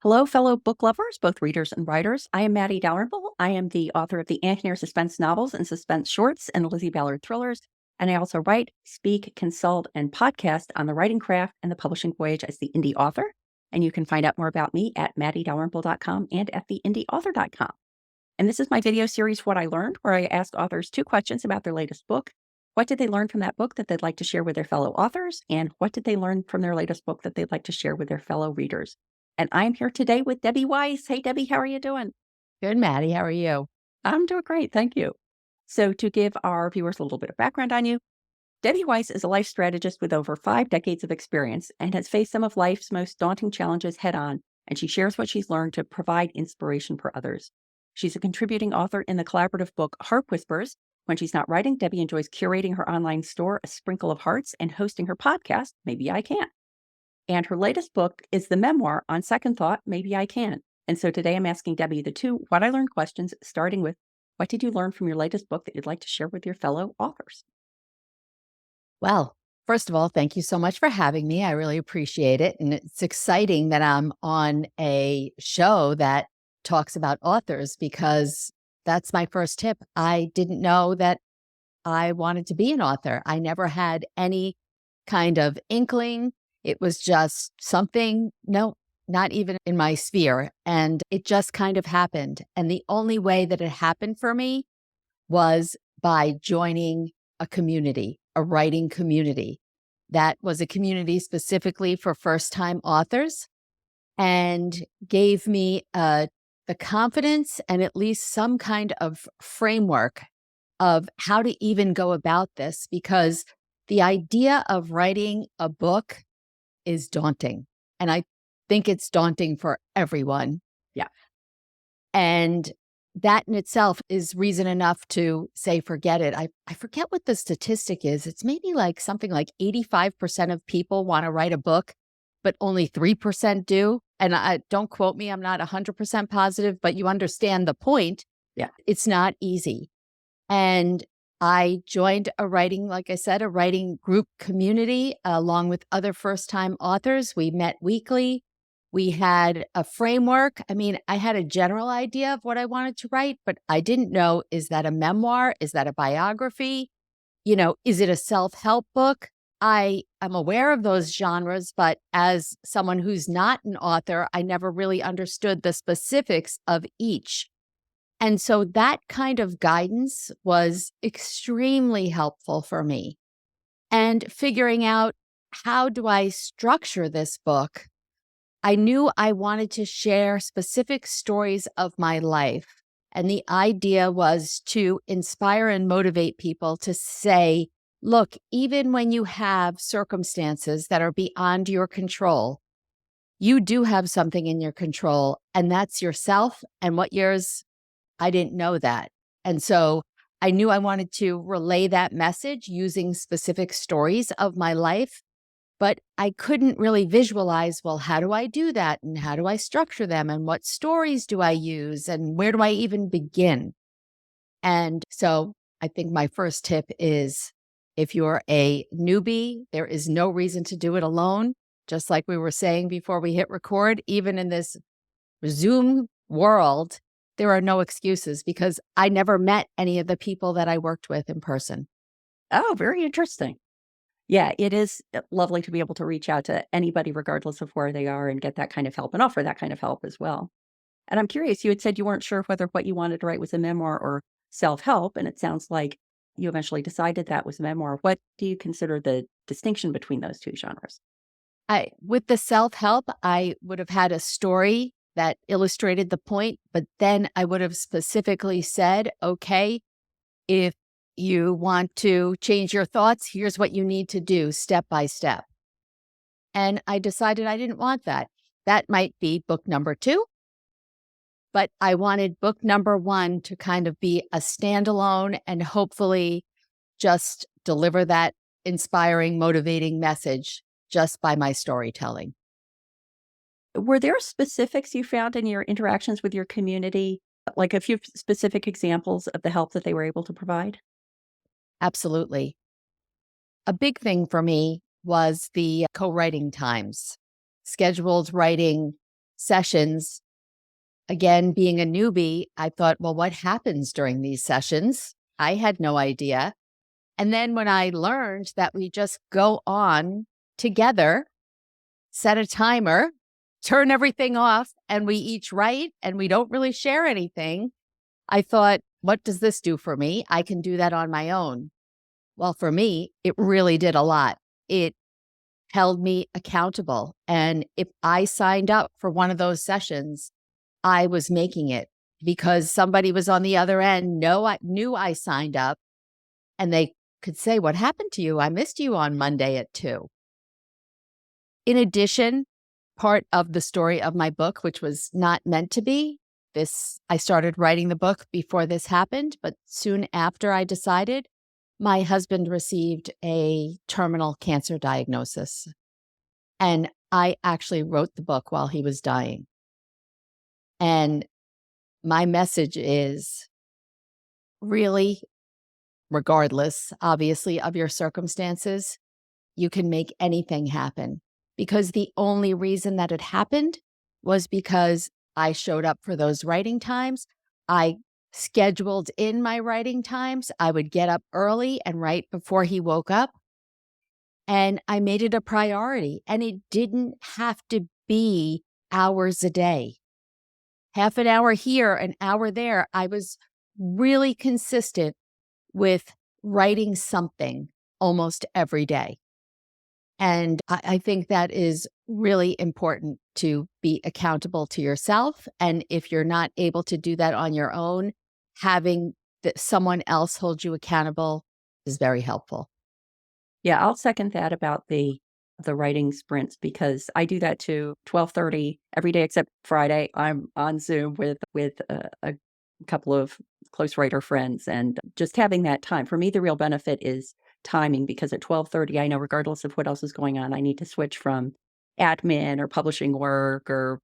Hello, fellow book lovers, both readers and writers. I am Matty Dalrymple. I am the author of the Ann Kinnear Suspense Novels and Suspense Shorts and Lizzy Ballard Thrillers. And I also write, speak, consult, and podcast on the writing craft and the publishing voyage as the indie author. And you can find out more about me at mattydalrymple.com and at theindieauthor.com. And this is my video series, What I Learned, where I ask authors 2 questions about their latest book. What did they learn from that book that they'd like to share with their fellow authors? And what did they learn from their latest book that they'd like to share with their fellow readers? And I'm here today with Debbie Weiss. Hey, Debbie, how are you doing? Good, Maddie. How are you? I'm doing great. Thank you. So to give our viewers a little bit of background on you, Debbie Weiss is a life strategist with over 5 decades of experience and has faced some of life's most daunting challenges head on, and she shares what she's learned to provide inspiration for others. She's a contributing author in the collaborative book Heart Whispers. When she's not writing, Debbie enjoys curating her online store, A Sprinkle of Hearts, and hosting her podcast, Maybe I Can. And her latest book is the memoir, On Second Thought, Maybe I Can. And so today I'm asking Debbie the 2 What I Learned questions, starting with, what did you learn from your latest book that you'd like to share with your fellow authors? Well, first of all, thank you so much for having me. I really appreciate it. And it's exciting that I'm on a show that talks about authors because that's my first tip. I didn't know that I wanted to be an author. I never had any kind of inkling. It was just something, no, not even in my sphere. And it just kind of happened. And the only way that it happened for me was by joining a community, a writing community. That was a community specifically for first-time authors and gave me the confidence and at least some kind of framework of how to even go about this, because the idea of writing a book is daunting. And I think it's daunting for everyone. Yeah. And that in itself is reason enough to say, forget it. I forget what the statistic is. It's maybe like something like 85% of people want to write a book, but only 3% do. And don't quote me, I'm not 100% positive, but you understand the point. Yeah. It's not easy. And I joined a writing, like I said, a writing group community along with other first-time authors. We met weekly. We had a framework. I mean, I had a general idea of what I wanted to write, but I didn't know, is that a memoir? Is that a biography? Is it a self-help book? I am aware of those genres, but as someone who's not an author, I never really understood the specifics of each. And so that kind of guidance was extremely helpful for me. And figuring out, how do I structure this book? I knew I wanted to share specific stories of my life. And the idea was to inspire and motivate people to say, look, even when you have circumstances that are beyond your control, you do have something in your control, and that's yourself. And what yours, I didn't know that. And so I knew I wanted to relay that message using specific stories of my life, but I couldn't really visualize, well, how do I do that? And how do I structure them? And what stories do I use? And where do I even begin? And so I think my first tip is, if you're a newbie, there is no reason to do it alone. Just like we were saying before we hit record, even in this Zoom world, there are no excuses because I never met any of the people that I worked with in person. Oh, very interesting. Yeah, it is lovely to be able to reach out to anybody, regardless of where they are, and get that kind of help and offer that kind of help as well. And I'm curious, you had said you weren't sure whether what you wanted to write was a memoir or self-help, and it sounds like you eventually decided that was a memoir. What do you consider the distinction between those 2 genres? With the self-help, I would have had a story that illustrated the point, but then I would have specifically said, okay, if you want to change your thoughts, here's what you need to do step by step. And I decided I didn't want that. That might be book number 2, but I wanted book number 1 to kind of be a standalone and hopefully just deliver that inspiring, motivating message just by my storytelling. Were there specifics you found in your interactions with your community, like a few specific examples of the help that they were able to provide? Absolutely. A big thing for me was the co-writing times, scheduled writing sessions, again, being a newbie, I thought, well, what happens during these sessions? I had no idea. And then when I learned that we just go on together, set a timer, turn everything off, and we each write and we don't really share anything, I thought, what does this do for me? I can do that on my own. Well, for me, it really did a lot. It held me accountable. And if I signed up for one of those sessions, I was making it because somebody was on the other end, knew I signed up, and they could say, what happened to you? I missed you on Monday at 2. In addition, part of the story of my book, which was not meant to be, I started writing the book before this happened, but soon after I decided, my husband received a terminal cancer diagnosis. And I actually wrote the book while he was dying. And my message is really, regardless, obviously, of your circumstances, you can make anything happen. Because the only reason that it happened was because I showed up for those writing times. I scheduled in my writing times. I would get up early and write before he woke up. And I made it a priority. And it didn't have to be hours a day. Half an hour here, an hour there. I was really consistent with writing something almost every day. And I think that is really important, to be accountable to yourself. And if you're not able to do that on your own, having someone else hold you accountable is very helpful. Yeah, I'll second that about the writing sprints, because I do that too. 12:30 every day except Friday. I'm on Zoom with a couple of close writer friends, and just having that time. For me, the real benefit is timing, because at 12:30, I know regardless of what else is going on, I need to switch from admin or publishing work or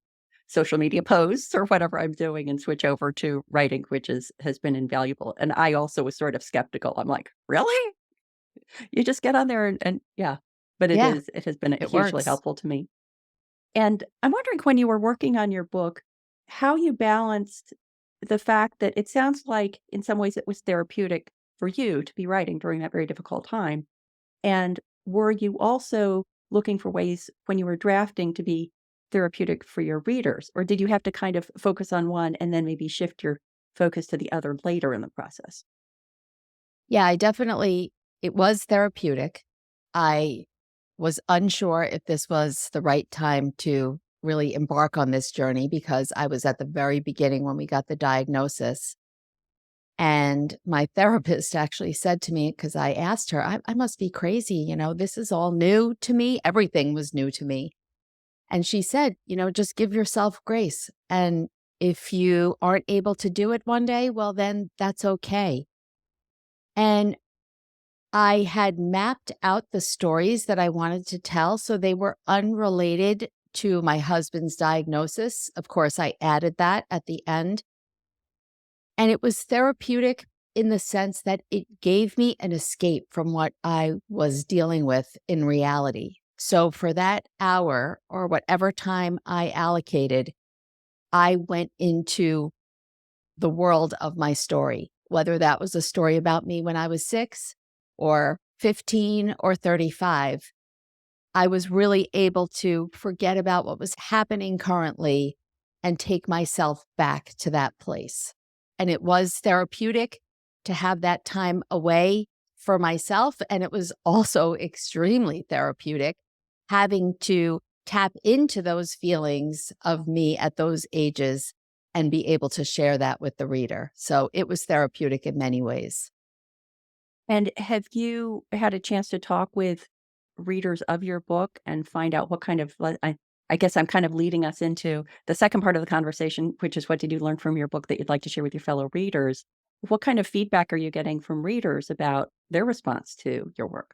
social media posts or whatever I'm doing and switch over to writing, which has been invaluable. And I also was sort of skeptical. I'm like, really? You just get on there and yeah, but Yeah, it has been it hugely works. helpful to me. And I'm wondering, when you were working on your book, how you balanced the fact that it sounds like in some ways it was therapeutic for you to be writing during that very difficult time. And were you also looking for ways when you were drafting to be therapeutic for your readers? Or did you have to kind of focus on one and then maybe shift your focus to the other later in the process? Yeah, it was therapeutic. I was unsure if this was the right time to really embark on this journey because I was at the very beginning when we got the diagnosis. And my therapist actually said to me, because I asked her, I must be crazy. This is all new to me. Everything was new to me. And she said, just give yourself grace. And if you aren't able to do it one day, well, then that's okay. And I had mapped out the stories that I wanted to tell, so they were unrelated to my husband's diagnosis. Of course, I added that at the end. And it was therapeutic in the sense that it gave me an escape from what I was dealing with in reality. So for that hour or whatever time I allocated, I went into the world of my story, whether that was a story about me when I was 6 or 15 or 35. I was really able to forget about what was happening currently and take myself back to that place. And it was therapeutic to have that time away for myself. And it was also extremely therapeutic having to tap into those feelings of me at those ages and be able to share that with the reader. So it was therapeutic in many ways. And have you had a chance to talk with readers of your book and find out what kind of I guess I'm kind of leading us into the second part of the conversation, which is, what did you learn from your book that you'd like to share with your fellow readers? What kind of feedback are you getting from readers about their response to your work?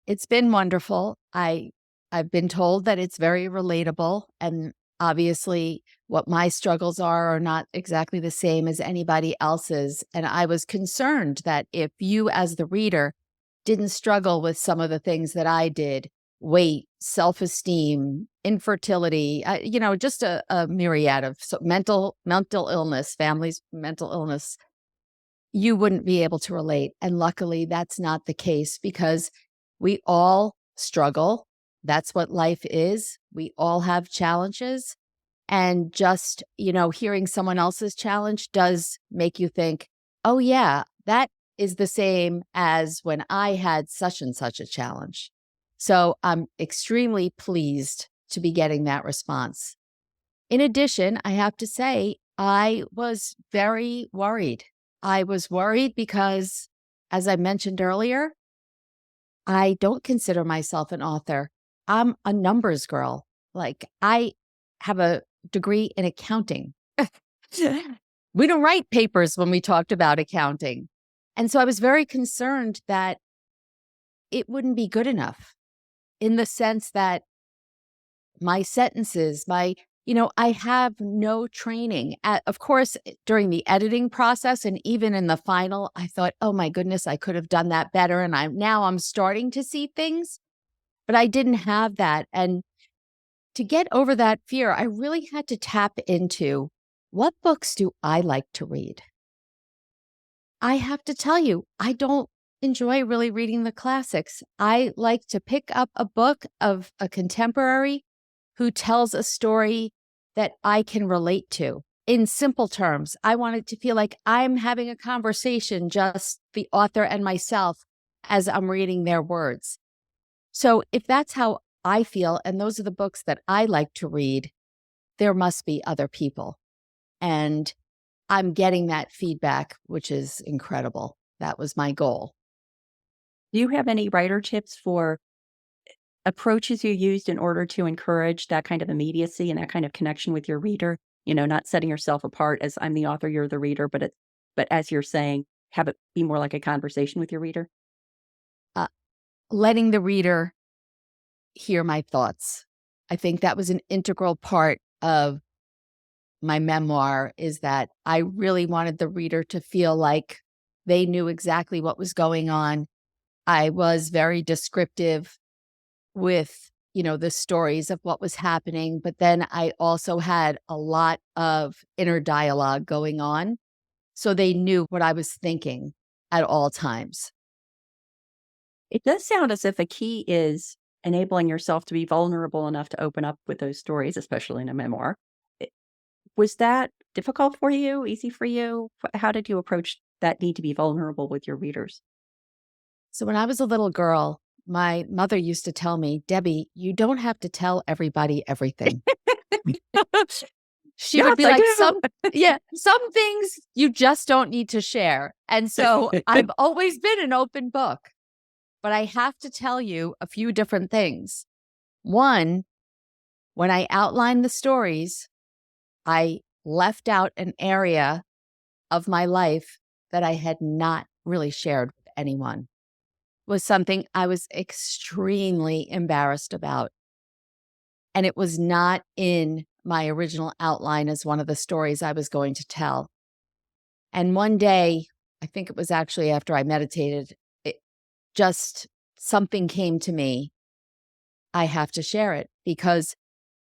It's been wonderful. I've been told that it's very relatable, and obviously what my struggles are not exactly the same as anybody else's. And I was concerned that if you as the reader didn't struggle with some of the things that I did, weight, self-esteem, infertility, just a myriad of mental illness, families, mental illness, you wouldn't be able to relate. And luckily, that's not the case because we all struggle. That's what life is. We all have challenges. And just, hearing someone else's challenge does make you think, oh, yeah, that is the same as when I had such and such a challenge. So I'm extremely pleased to be getting that response. In addition, I have to say, I was very worried. I was worried because, as I mentioned earlier, I don't consider myself an author. I'm a numbers girl. Like, I have a degree in accounting. We don't write papers when we talked about accounting. And so I was very concerned that it wouldn't be good enough in the sense that my sentences, I have no training. Of course, during the editing process and even in the final, I thought, oh my goodness, I could have done that better. And I'm starting to see things, but I didn't have that. And to get over that fear, I really had to tap into what books do I like to read? I have to tell you, I don't enjoy really reading the classics. I like to pick up a book of a contemporary who tells a story that I can relate to. In simple terms, I want it to feel like I'm having a conversation, just the author and myself, as I'm reading their words. So if that's how I feel, and those are the books that I like to read, there must be other people. And I'm getting that feedback, which is incredible. That was my goal. Do you have any writer tips for approaches you used in order to encourage that kind of immediacy and that kind of connection with your reader? Not setting yourself apart as I'm the author, you're the reader, but as you're saying, have it be more like a conversation with your reader? Uh, Letting the reader hear my thoughts. I think that was an integral part of my memoir, is that I really wanted the reader to feel like they knew exactly what was going on. I was very descriptive with, the stories of what was happening, but then I also had a lot of inner dialogue going on. So they knew what I was thinking at all times. It does sound as if a key is enabling yourself to be vulnerable enough to open up with those stories, especially in a memoir. I Was that difficult for you? Easy for you? How did you approach that need to be vulnerable with your readers? So when I was a little girl, my mother used to tell me, Debbie, you don't have to tell everybody everything. She would Yes, be I like, do. some things you just don't need to share. And so I've always been an open book. But I have to tell you a few different things. One, when I outlined the stories, I left out an area of my life that I had not really shared with anyone. Was something I was extremely embarrassed about. And it was not in my original outline as one of the stories I was going to tell. And one day, I think it was actually after I meditated, just something came to me. I have to share it because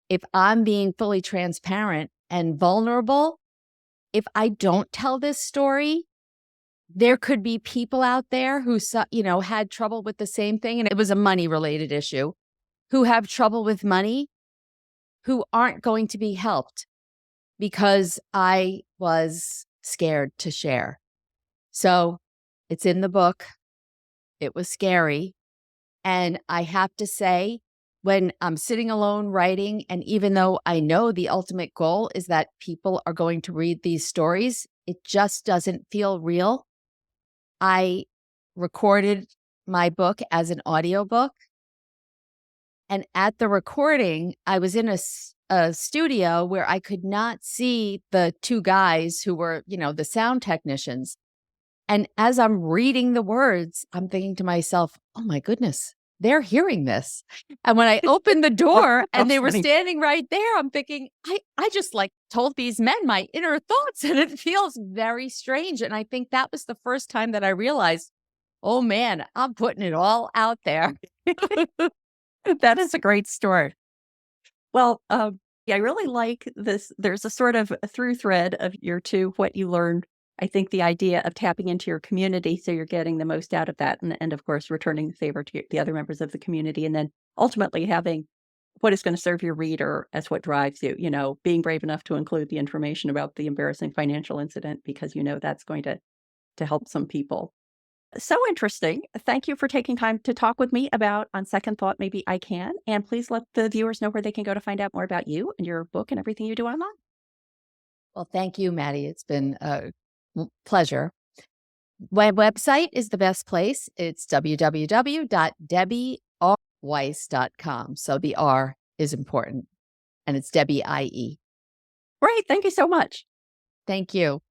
if I'm being fully transparent and vulnerable, if I don't tell this story, there could be people out there who, had trouble with the same thing, and it was a money-related issue, who have trouble with money, who aren't going to be helped because I was scared to share. So it's in the book. It was scary. And I have to say, when I'm sitting alone writing, and even though I know the ultimate goal is that people are going to read these stories, it just doesn't feel real. I recorded my book as an audiobook. And at the recording, I was in a studio where I could not see the two guys who were, the sound technicians. And as I'm reading the words, I'm thinking to myself, oh my goodness, they're hearing this. And when I opened the door How and they were funny. standing right there, I'm thinking, I just told these men my inner thoughts, and it feels very strange. And I think that was the first time that I realized, oh man, I'm putting it all out there. That is a great story. Well, yeah, I really like this. There's a sort of a through thread of your two, what you learned. I think the idea of tapping into your community so you're getting the most out of that, and of course, returning the favor to the other members of the community, and then ultimately having what is going to serve your reader as what drives you. Being brave enough to include the information about the embarrassing financial incident because that's going to help some people. So interesting. Thank you for taking time to talk with me about On Second Thought, Maybe I Can. And please let the viewers know where they can go to find out more about you and your book and everything you do online. Well, thank you, Maddie. It's been a pleasure. My website is the best place. It's www.debbieweiss.com. So the R is important, and it's Debbie IE. Great. Thank you so much. Thank you.